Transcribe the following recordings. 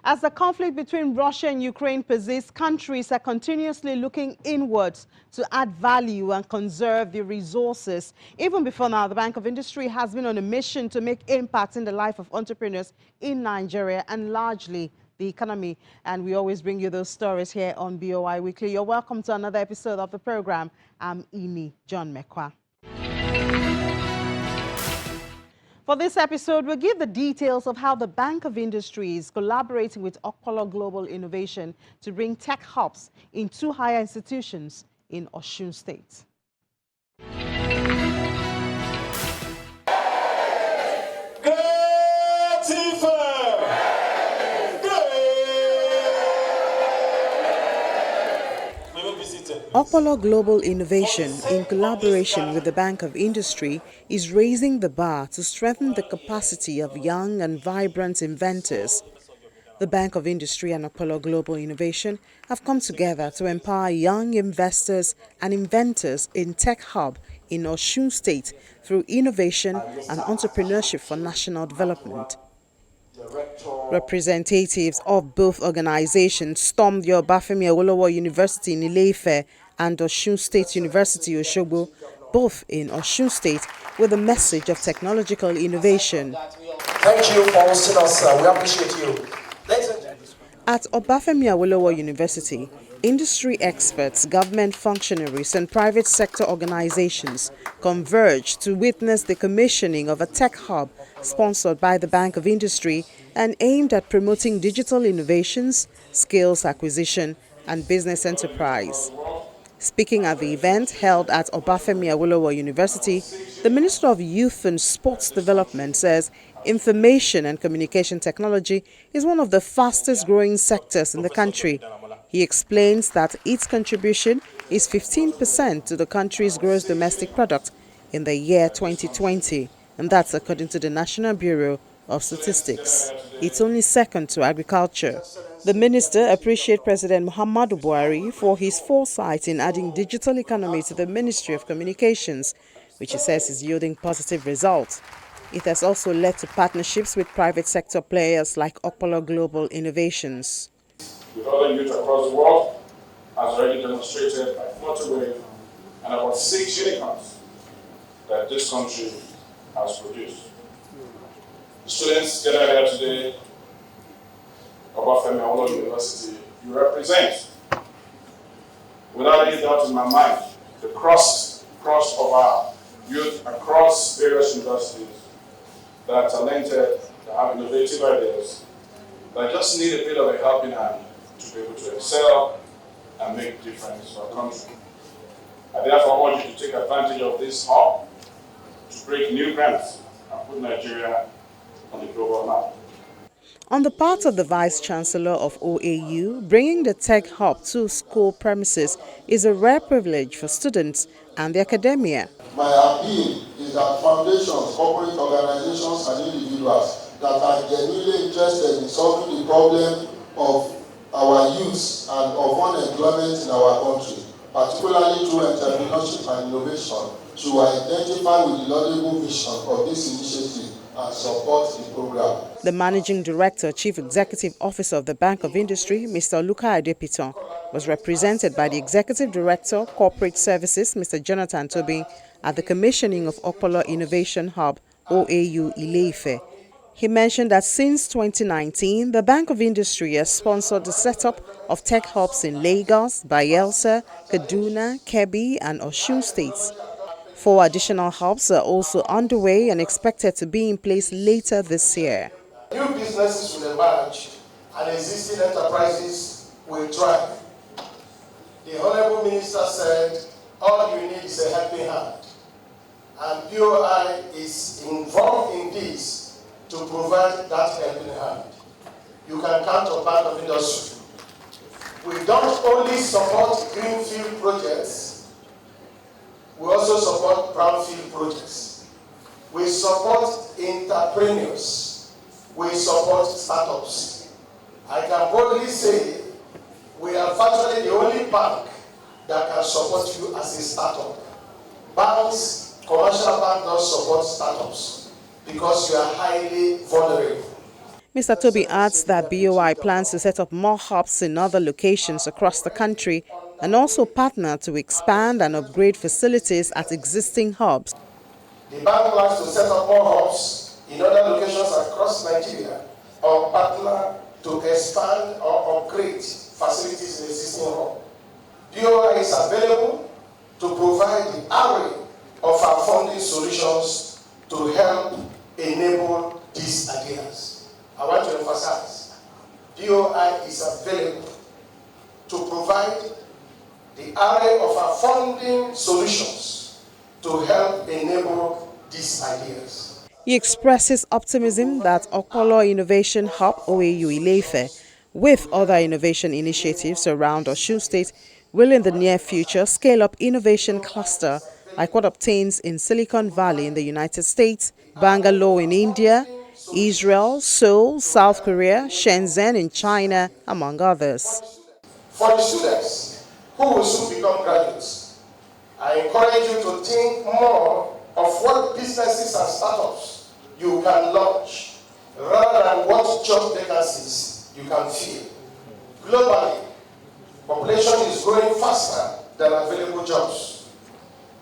As the conflict between Russia and Ukraine persists, countries are continuously looking inwards to add value and conserve the resources. Even before now, the Bank of Industry has been on a mission to make impact in the life of entrepreneurs in Nigeria and largely the economy. And we always bring you those stories here on BOI Weekly. You're welcome to another episode of the program. I'm Imi John Mekwa. For this episode, we'll give the details of how the Bank of Industry is collaborating with Okpolo Global Innovation to bring tech hubs in 2 higher institutions in Osun State. Okpolo Global Innovation, in collaboration with the Bank of Industry, is raising the bar to strengthen the capacity of young and vibrant inventors. The Bank of Industry and Okpolo Global Innovation have come together to empower young investors and inventors in Tech Hub in Osun State through innovation and entrepreneurship for national development. Representatives of both organizations stormed the Obafemi Awolowo University in Ile-Ife and Osun State University Osogbo, both in Osun State, with a message of technological innovation. Thank you for hosting us, we appreciate you. At Obafemi Awolowo University, industry experts, government functionaries and private sector organizations converged to witness the commissioning of a tech hub sponsored by the Bank of Industry and aimed at promoting digital innovations, skills acquisition and business enterprise. Speaking at the event held at Obafemi Awolowo University, the Minister of Youth and Sports Development says information and communication technology is one of the fastest growing sectors in the country. He explains that its contribution is 15% to the country's gross domestic product in the year 2020, and that's according to the National Bureau of Statistics. It's only second to agriculture. The minister appreciates President Muhammadu Buhari for his foresight in adding digital economy to the Ministry of Communications, which he says is yielding positive results. It has also led to partnerships with private sector players like Okpolo Global Innovations. With other youth across the world, has already demonstrated by Flutterwave and about 6 unicorns that this country has produced. The students gathered here today, Obafemi Awolowo University, you represent, without any doubt in my mind, the cross of our youth across various universities that are talented, that have innovative ideas, that just need a bit of a helping hand to be able to excel and make a difference to our country. I therefore want you to take advantage of this hub to break new grounds and put Nigeria on the global map. On the part of the Vice Chancellor of OAU, bringing the Tech Hub to school premises is a rare privilege for students and the academia. My appeal is that foundations, corporate organizations and individuals that are genuinely interested in solving the problem of our youth and of unemployment in our country, particularly through entrepreneurship and innovation, should identify with the laudable vision of this initiative and support the program. The Managing Director, Chief Executive Officer of the Bank of Industry, Mr. Luka Adepiton, was represented by the Executive Director, Corporate Services, Mr. Jonathan Tobin, at the commissioning of Okpolo Innovation Hub, OAU Ile-Ife. He mentioned that since 2019, the Bank of Industry has sponsored the setup of tech hubs in Lagos, Bayelsa, Kaduna, Kebbi, and Osun states. 4 additional hubs are also underway and expected to be in place later this year. New businesses will emerge and existing enterprises will thrive. The Honorable Minister said, all you need is a helping hand. And BOI is involved in this to provide that helping hand. You can count on Bank of Industry. We don't only support greenfield projects, we also support brownfield projects. We support entrepreneurs. We support startups. I can boldly say we are virtually the only bank that can support you as a startup. Banks, commercial banks don't support startups because you are highly vulnerable. Mr. Toby adds that BOI plans to set up more hubs in other locations across the country and also partner to expand and upgrade facilities at existing hubs. The bank plans to set up more hubs in other locations across Nigeria or partner to expand or upgrade facilities in existing hubs. BOI is available to provide the array of our funding solutions to help enable these ideas. I want to emphasize, BOI is available to provide the array of our funding solutions to help enable these ideas. He expresses optimism that Okpolo Innovation Hub OAU Ile-Ife, with other innovation initiatives around Osun State, will in the near future scale up innovation cluster like what obtains in Silicon Valley in the United States, Bangalore in India, Israel, Seoul, South Korea, Shenzhen in China, among others. For the students who will soon become graduates, I encourage you to think more of what businesses and startups you can launch rather than what job vacancies you can fill. Globally, population is growing faster than available jobs.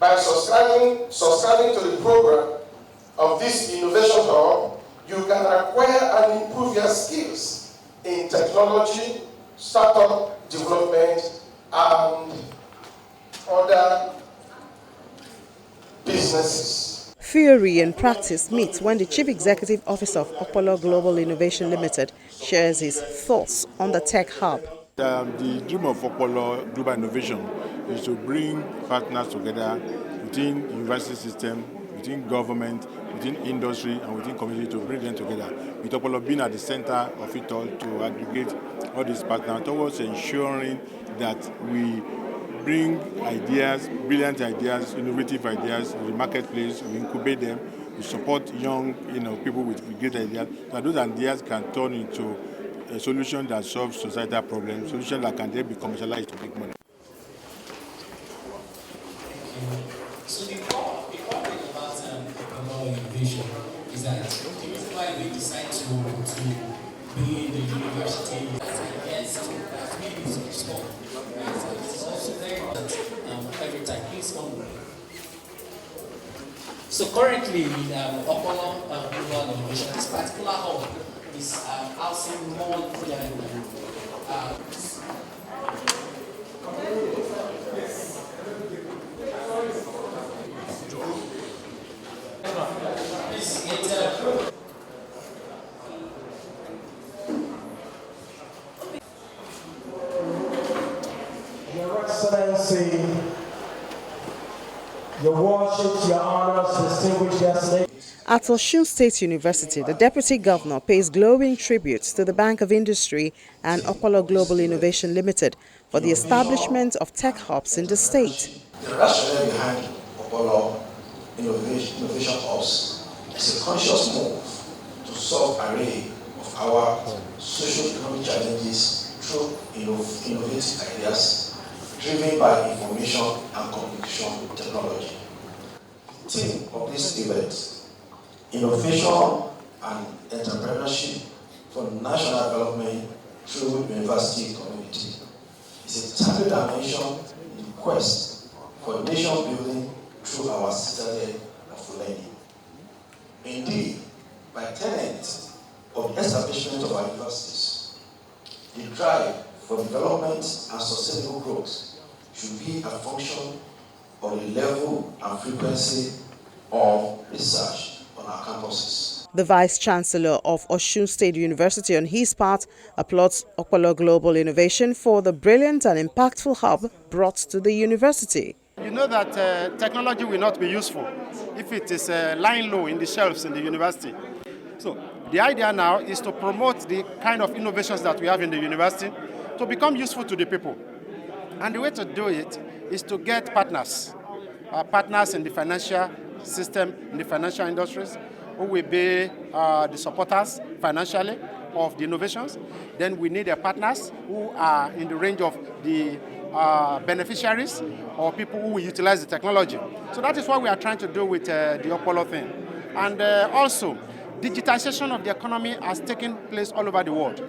By subscribing to the program of this innovation hub, you can acquire and improve your skills in technology, startup development, and other businesses. Theory and practice meet when the Chief Executive Officer of Okpolo Global Innovation Limited shares his thoughts on the tech hub. The dream of Okpolo Global Innovation is to bring partners together within the university system, within government, within industry, and within community to bring them together. With Okpolo being at the center of it all to aggregate all these partners towards ensuring that we bring ideas, brilliant ideas, innovative ideas in the marketplace, we incubate them, we support young people with great ideas, so those ideas can turn into a solution that solves societal problems, solutions that can then be commercialized to make money. So the core thing about Okpolo innovation is that the reason why we decide to be in the university is to be small. It's also very important every time. Please come. So currently in Okpolo Global Innovation, this particular hub is housing more than Your Excellency, Your Worship, Your Honors, distinguished guests. At Osun State University, the Deputy Governor pays glowing tributes to the Bank of Industry and Okpolo Global Innovation Limited for the establishment of tech hubs in the state. The rationale behind Okpolo Innovation Hubs is a conscious move to solve an array of our socio-economic challenges through innovative ideas driven by information and communication technology. The theme of this event, Innovation and Entrepreneurship for National Development through University Community, is a target dimension in the quest for nation building through our citadel of learning. Indeed, by tenet of the establishment of our universities, the drive for development and sustainable growth should be a function of the level and frequency of research on our campuses. The Vice Chancellor of Osun State University, on his part, applauds Okpolo Global Innovation for the brilliant and impactful hub brought to the university. You know that technology will not be useful if it is lying low in the shelves in the university. So the idea now is to promote the kind of innovations that we have in the university to become useful to the people. And the way to do it is to get partners, partners in the financial system, in the financial industries, who will be the supporters financially of the innovations. Then we need partners who are in the range of the beneficiaries or people who will utilize the technology. So that is what we are trying to do with the Okpolo thing. And also, digitization of the economy has taken place all over the world.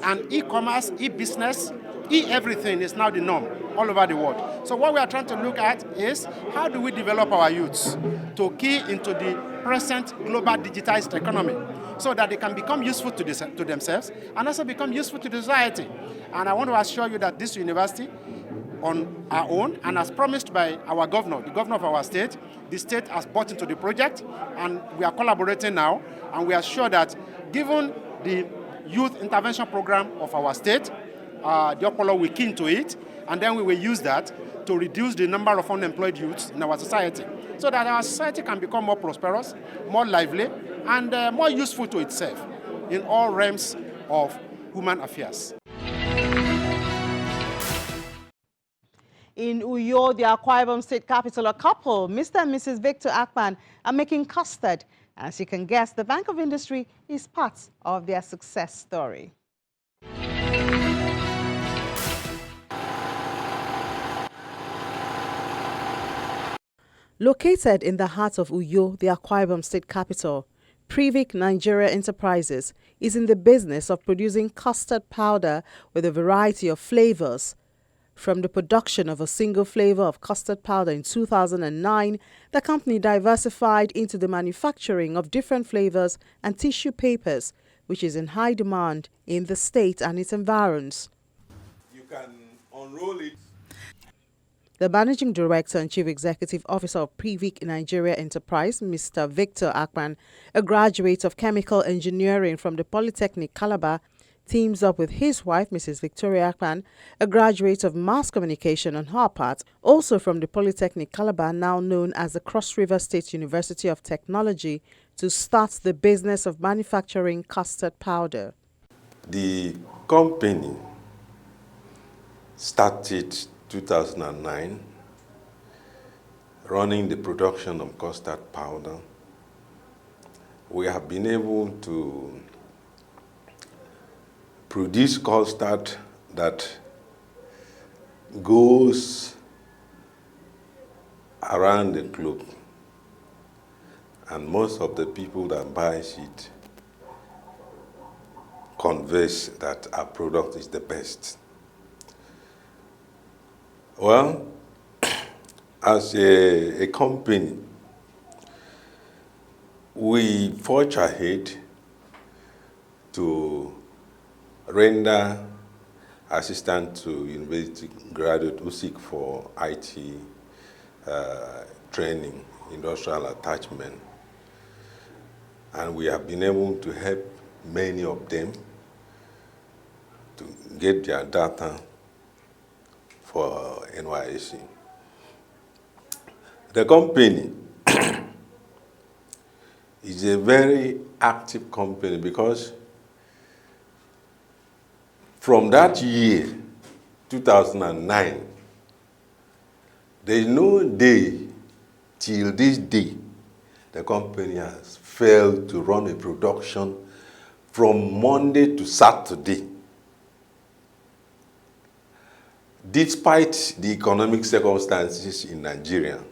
And e-commerce, e-business, e-everything is now the norm all over the world. So what we are trying to look at is how do we develop our youths to key into the present global digitized economy so that they can become useful to themselves and also become useful to the society. And I want to assure you that this university, on our own, and as promised by our governor, the governor of our state, the state has bought into the project, and we are collaborating now, and we are sure that given the youth intervention program of our state, the Opolo will key into it, and then we will use that to reduce the number of unemployed youths in our society, so that our society can become more prosperous, more lively, and more useful to itself in all realms of human affairs. In Uyo, the Akwa Ibom State capital, a couple, Mr. and Mrs. Victor Akpan, are making custard. As you can guess, the Bank of Industry is part of their success story. Located in the heart of Uyo, the Akwa Ibom State capital, Privic Nigeria Enterprises is in the business of producing custard powder with a variety of flavors. From the production of a single flavor of custard powder in 2009, the company diversified into the manufacturing of different flavors and tissue papers, which is in high demand in the state and its environs. You can unroll it. The Managing Director and Chief Executive Officer of Privic Nigeria Enterprise, Mr. Victor Akpan, a graduate of Chemical Engineering from the Polytechnic Calabar, teams up with his wife, Mrs. Victoria Akpan, a graduate of Mass Communication on her part, also from the Polytechnic Calabar, now known as the Cross River State University of Technology, to start the business of manufacturing custard powder. The company started 2009 running the production of custard powder. We have been able to produce custard that goes around the globe, and most of the people that buys it converse that our product is the best. Well, as a company, we forge ahead to render assistant to university graduate who seek for IT training, industrial attachment. And we have been able to help many of them to get their data for NYSC. The company is a very active company because from that year, 2009, there is no day till this day the company has failed to run a production from Monday to Saturday. Despite the economic circumstances in Nigeria,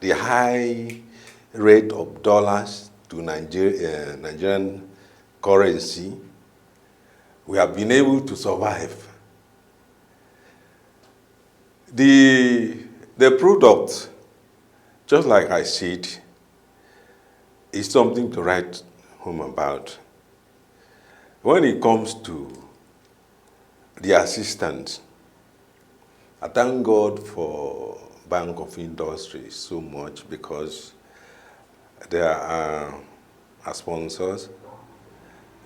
the high rate of dollars to Nigerian currency, we have been able to survive. The product, just like I said, is something to write home about. When it comes to the assistance, I thank God for Bank of Industry so much because they are our sponsors.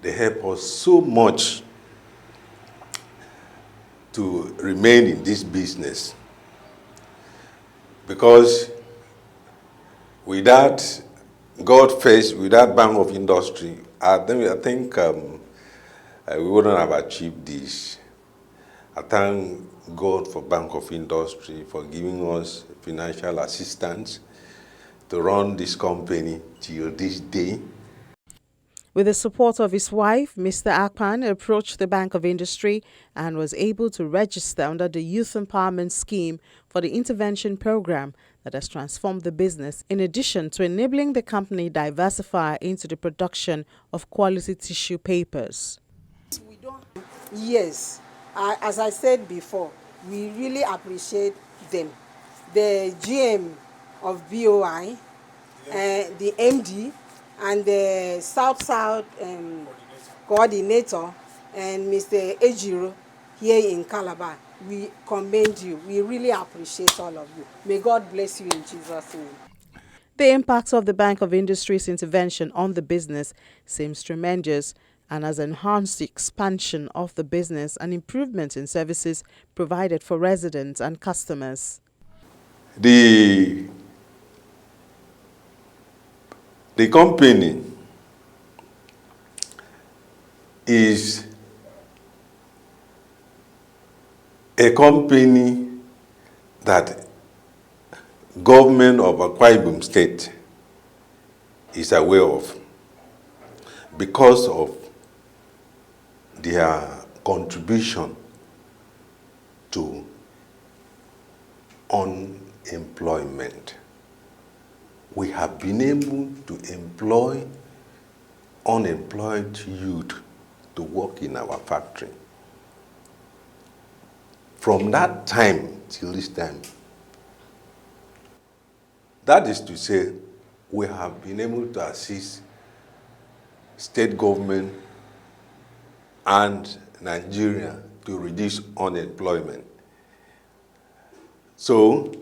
They help us so much to remain in this business, because without God first, without Bank of Industry, I think we wouldn't have achieved this. I thank God for Bank of Industry for giving us financial assistance to run this company till this day. With the support of his wife, Mr. Akpan approached the Bank of Industry and was able to register under the Youth Empowerment Scheme for the intervention program that has transformed the business, in addition to enabling the company diversify into the production of quality tissue papers. Yes, as I said before, we really appreciate them. The GM of BOI, the MD, and the South-South coordinator, and Mr. Ejiro here in Calabar. We commend you. We really appreciate all of you. May God bless you in Jesus' name. The impact of the Bank of Industry's intervention on the business seems tremendous and has enhanced the expansion of the business and improvement in services provided for residents and customers. The company is a company that government of Akwa Ibom State is aware of because of their contribution to unemployment. We have been able to employ unemployed youth to work in our factory. From that time till this time, that is to say, we have been able to assist state government and Nigeria to reduce unemployment. So,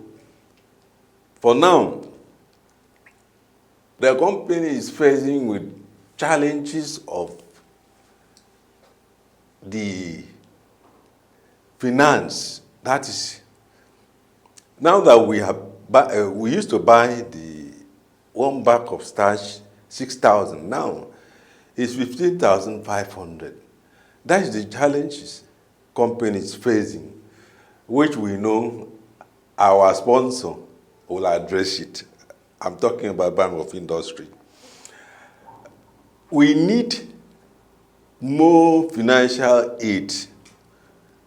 for now, the company is facing with challenges of the finance. That is, now that we used to buy the one bag of starch 6,000. Now it's 15,500. That is the challenges companies facing, which we know our sponsor will address it. I'm talking about Bank of Industry. We need more financial aid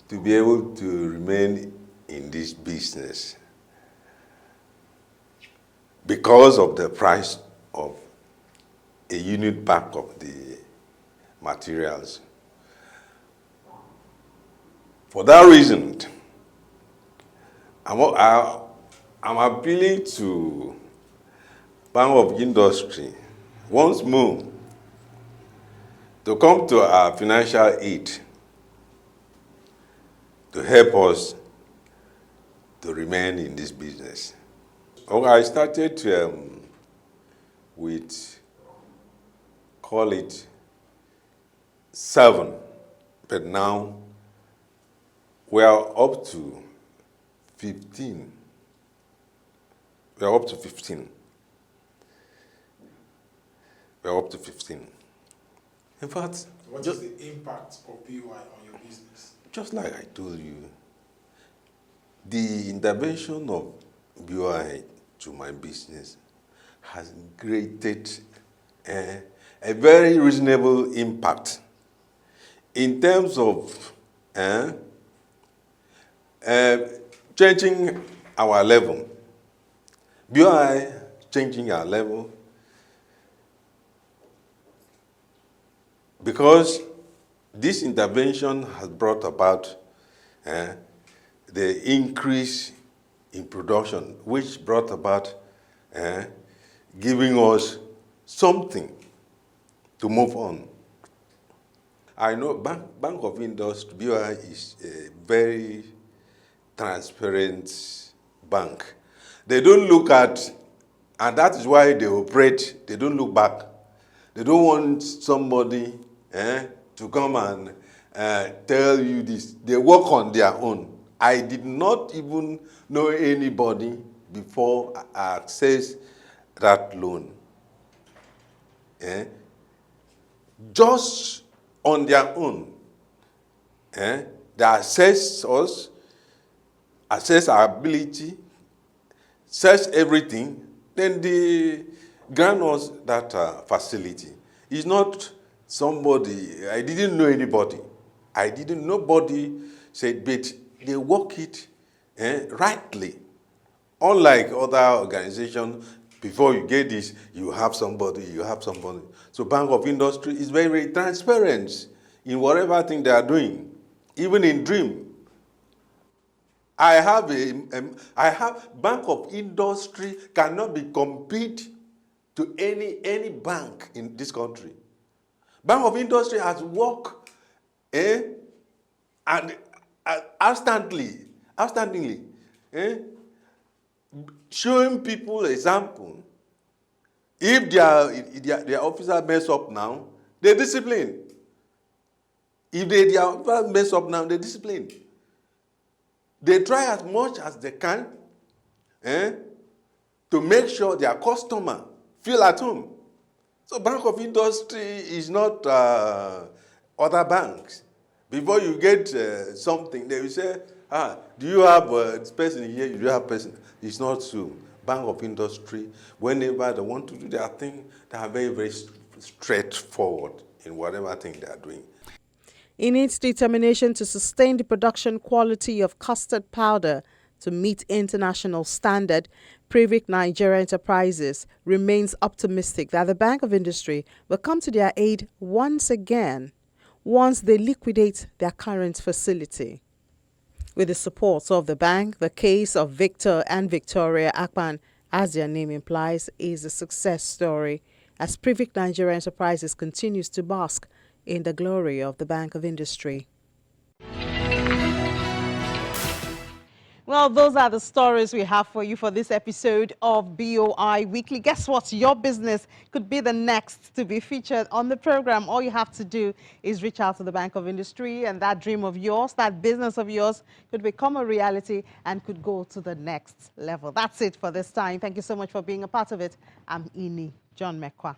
to be able to remain in this business because of the price of a unit pack of the materials. For that reason, I'm appealing to Bank of Industry once more to come to our financial aid to help us to remain in this business. I started with, call it 7, but now we are up to 15. We are up to 15. We are up to 15. In fact, what is the impact of BOI on your business? Just like I told you, the intervention of BOI to my business has created a very reasonable impact in terms of changing our level. BOI changing our level because this intervention has brought about the increase in production, which brought about giving us something to move on. I know Bank of Industry, BOI is a very transparent bank. They don't look at, and that is why they operate, they don't look back. They don't want somebody to come and tell you this. They work on their own. I did not even know anybody before I accessed that loan. Just on their own. They assess us, assess our ability, search everything, then they grant us that facility. It's not somebody, I didn't know anybody. Nobody said, but they work it rightly Unlike other organizations, before you get this, you have somebody, you have somebody. So Bank of Industry is very, very transparent in whatever thing they are doing, even in dream. I have Bank of Industry cannot be compete to any bank in this country. Bank of Industry has worked and outstandingly, showing people example. If their officer mess up now, they discipline. If their officer mess up now, they discipline. They try as much as they can to make sure their customer feel at home. So Bank of Industry is not other banks. Before you get something, they will say, do you have this person here? You do have person. It's not so. Bank of Industry, whenever they want to do their thing, they are very, very straightforward in whatever thing they are doing. In its determination to sustain the production quality of custard powder to meet international standard, Privic Nigeria Enterprises remains optimistic that the Bank of Industry will come to their aid once again once they liquidate their current facility. With the support of the bank, the case of Victor and Victoria Akpan, as their name implies, is a success story as Privic Nigeria Enterprises continues to bask in the glory of the Bank of Industry. Well, those are the stories we have for you for this episode of BOI Weekly. Guess what? Your business could be the next to be featured on the program. All you have to do is reach out to the Bank of Industry, and that dream of yours, that business of yours, could become a reality and could go to the next level. That's it for this time. Thank you so much for being a part of it. I'm Ini John Mekwa.